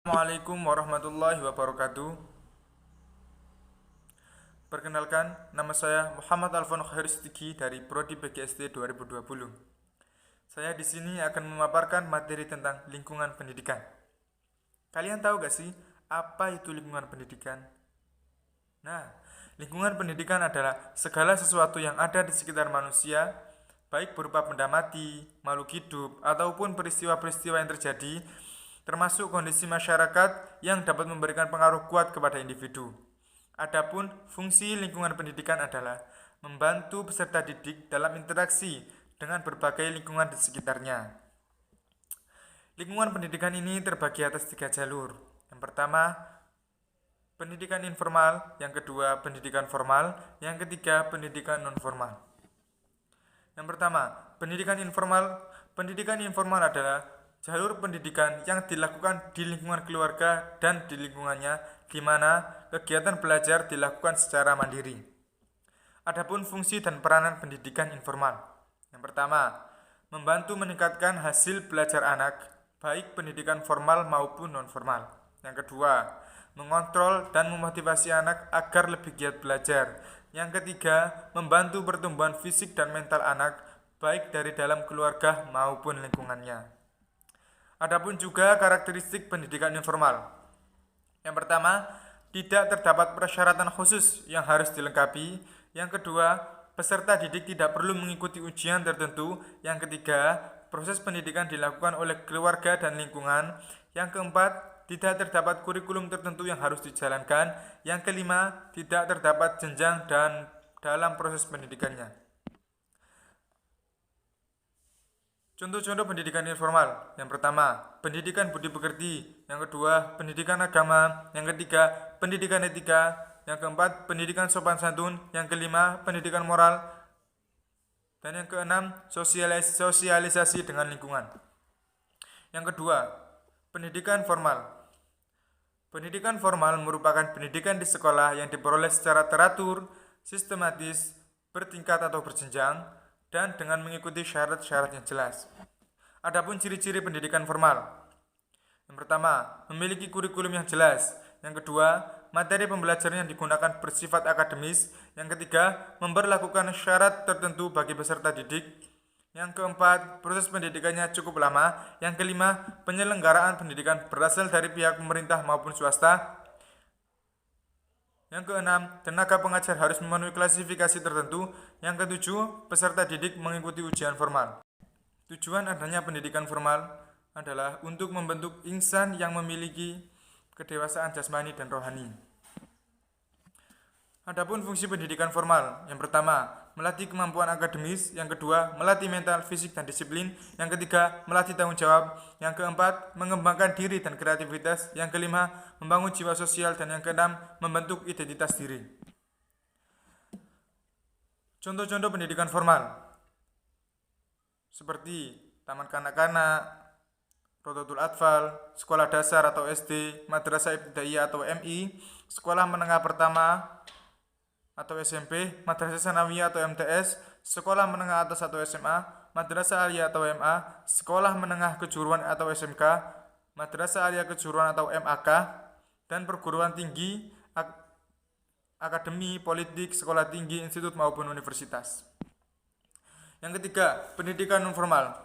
Assalamualaikum warahmatullahi wabarakatuh. Perkenalkan, nama saya Muhammad Alfon Khairusidiki dari Prodi PGSD 2020. Saya di sini akan memaparkan materi tentang lingkungan pendidikan. Kalian tahu gak sih apa itu lingkungan pendidikan? Nah, lingkungan pendidikan adalah segala sesuatu yang ada di sekitar manusia, baik berupa benda mati, makhluk hidup, ataupun peristiwa-peristiwa yang terjadi, termasuk kondisi masyarakat yang dapat memberikan pengaruh kuat kepada individu. Adapun fungsi lingkungan pendidikan adalah membantu peserta didik dalam interaksi dengan berbagai lingkungan di sekitarnya. Lingkungan pendidikan ini terbagi atas 3 jalur. Yang pertama, pendidikan informal, yang kedua, pendidikan formal, yang ketiga, pendidikan non-formal. Yang pertama, pendidikan informal. Pendidikan informal adalah jalur pendidikan yang dilakukan di lingkungan keluarga dan di lingkungannya, di mana kegiatan belajar dilakukan secara mandiri. Adapun fungsi dan peranan pendidikan informal. Yang pertama, membantu meningkatkan hasil belajar anak, baik pendidikan formal maupun non-formal. Yang kedua, mengontrol dan memotivasi anak agar lebih giat belajar. Yang ketiga, membantu pertumbuhan fisik dan mental anak, baik dari dalam keluarga maupun lingkungannya. Adapun juga karakteristik pendidikan informal. Yang pertama, tidak terdapat persyaratan khusus yang harus dilengkapi. Yang kedua, peserta didik tidak perlu mengikuti ujian tertentu. Yang ketiga, proses pendidikan dilakukan oleh keluarga dan lingkungan. Yang keempat, tidak terdapat kurikulum tertentu yang harus dijalankan. Yang kelima, tidak terdapat jenjang dan dalam proses pendidikannya. Contoh-contoh pendidikan informal. Yang pertama, pendidikan budi pekerti. Yang kedua, pendidikan agama. Yang ketiga, pendidikan etika. Yang keempat, pendidikan sopan santun. Yang kelima, pendidikan moral. Dan yang keenam, sosialisasi dengan lingkungan. Yang kedua, pendidikan formal. Pendidikan formal merupakan pendidikan di sekolah yang diperoleh secara teratur, sistematis, bertingkat atau berjenjang, dan dengan mengikuti syarat-syarat yang jelas. Adapun ciri-ciri pendidikan formal. Yang pertama, memiliki kurikulum yang jelas. Yang kedua, materi pembelajaran yang digunakan bersifat akademis. Yang ketiga, memberlakukan syarat tertentu bagi peserta didik. Yang keempat, proses pendidikannya cukup lama. Yang kelima, penyelenggaraan pendidikan berasal dari pihak pemerintah maupun swasta. Yang keenam, tenaga pengajar harus memenuhi klasifikasi tertentu. Yang ketujuh, peserta didik mengikuti ujian formal. Tujuan adanya pendidikan formal adalah untuk membentuk insan yang memiliki kedewasaan jasmani dan rohani. Adapun fungsi pendidikan formal, yang pertama, melatih kemampuan akademis. Yang kedua, melatih mental, fisik, dan disiplin. Yang ketiga, melatih tanggung jawab. Yang keempat, mengembangkan diri dan kreativitas. Yang kelima, membangun jiwa sosial. Dan yang keenam, membentuk identitas diri. Contoh-contoh pendidikan formal seperti taman kanak-kanak, Rodotul Atfal, sekolah dasar atau SD, madrasah ibtidaiyah atau MI, sekolah menengah pertama atau SMP, madrasah sanawiyah atau MTS, sekolah menengah atas atau SMA, madrasah aliyah atau MA, sekolah menengah kejuruan atau SMK, madrasah aliyah kejuruan atau MAK, dan perguruan tinggi, akademi, politik, sekolah tinggi, institut maupun universitas. Yang ketiga, pendidikan non-formal.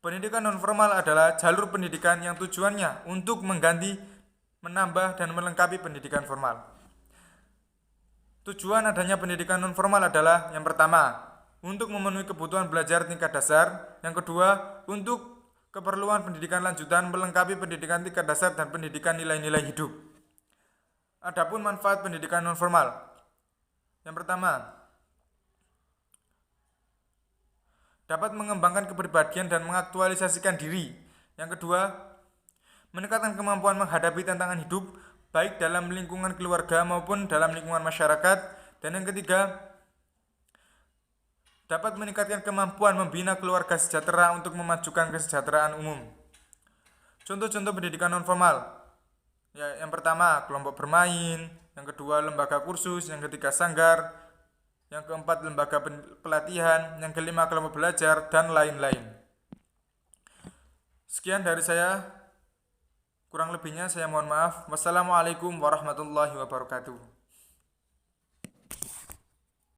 Pendidikan non-formal adalah jalur pendidikan yang tujuannya untuk mengganti, menambah, dan melengkapi pendidikan formal. Tujuan adanya pendidikan non-formal adalah yang pertama, untuk memenuhi kebutuhan belajar tingkat dasar. Yang kedua, untuk keperluan pendidikan lanjutan melengkapi pendidikan tingkat dasar dan pendidikan nilai-nilai hidup. Adapun manfaat pendidikan non-formal. Yang pertama, dapat mengembangkan kepribadian dan mengaktualisasikan diri. Yang kedua, meningkatkan kemampuan menghadapi tantangan hidup, baik dalam lingkungan keluarga maupun dalam lingkungan masyarakat. Dan yang ketiga, dapat meningkatkan kemampuan membina keluarga sejahtera untuk memajukan kesejahteraan umum. Contoh-contoh pendidikan non-formal. Yang pertama, kelompok bermain. Yang kedua, lembaga kursus. Yang ketiga, sanggar. Yang keempat, lembaga pelatihan. Yang kelima, kelompok belajar, dan lain-lain. Sekian dari saya. Kurang lebihnya saya mohon maaf. Wassalamualaikum warahmatullahi wabarakatuh.